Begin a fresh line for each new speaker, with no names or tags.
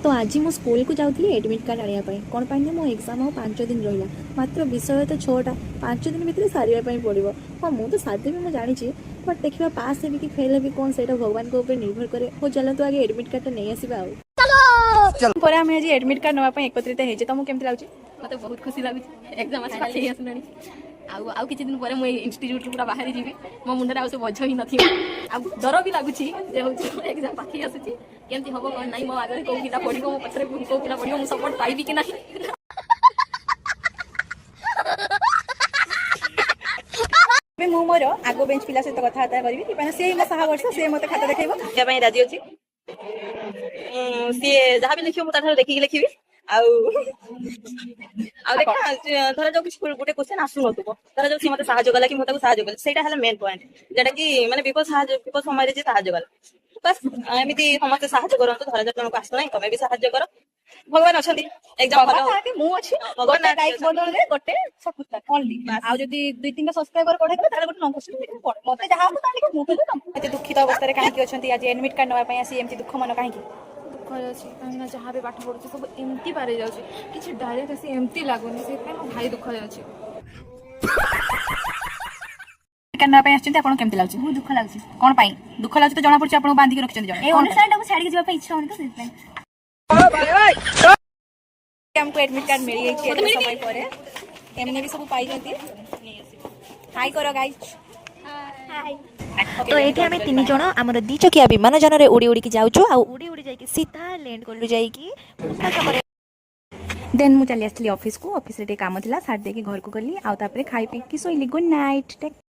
तो आज मो स्कूल को जाऊँगी एडमिट कार्ड आने कौन पाई मो एग्जाम और 5 दिन रहा मात्र विषय तो 6टा 5 दिन भितर सारे पड़ो हाँ मुझे सारिदेवी मुझे जानी बट देखा पास हेबी कि फेल हेबी कौन से भगवान के ऊपर निर्भर करे हो चलते आगे एडमिट कार्ड नहीं आसवा पर आम आज एडमिट कार्ड नापी एकत्रित हो तुमको केमती लगे
मत बहुत खुशी लगुच एग्जाम आसला आउ किसी दिन पर मुझे इंस्टीट्यूट पूरा बाहरी जी मो मुंडे आउ बोझ ही नहीं डर भी लगुच एग्जाम पाखी आसूसी केमती हम कौन ना मो आगे कौ पिला पढ़ो मो पचर कौ पिला पढ़ो मुझे सपोर्ट पाइबी कि नहीं
मु मोर आगो बेंच पिला सहित कथबार्ता करी सी मो साहा वर्ष सी मत खाता देखा राजी अच्छी सी जहाँ भी लिखो मुझे देखिए लिखी धर जो गोटे क्वेश्चन आसुन धर जो सी मत साहला कि मुझे साहय मेन पॉइंट जोटा कि माने विपद समय साहय बस एमती समस्त साहय करूँ धर जो तुमको आसुना तुम भी साहय कर भगवान अच्छा एग्जाम गोटे दुई तीन सब्सक्राइबर पढ़े गोटे दुखित अवस्था कहीं अच्छा आज एडमिट कार्ड नापी आसी एमती दुख मन कहीं
दुखरे अच्छी कहीं जहाँ भी पाठ पढ़ुଛି सब एमती पारे जाऊँ कि डायरेक्ट आसी एमती लगुनि से भाई दुखरे अच्छी
केमती लगे
बहुत दुख लगे
कौन पाई दुख लगे तो जना पड़ी आपको बांधिक रखिंट
छाड़ी इच्छा होनी
हमको एडमिट कार्ड मिल गई समय पर एमने भी सब पाई हाई करो गाइस
तो ये आम तीन जन आम दी चकिया विमान जान उड़ी उड़ी जाऊँ आ उड़ी उड़ी जाकि सीधा लैंड कलु जा
देन मुझे चली आसली ऑफिस को ऑफिस रे काम था सार्ट देके घर को गली आउ तापर खाई पी सोइली गुड नाइट।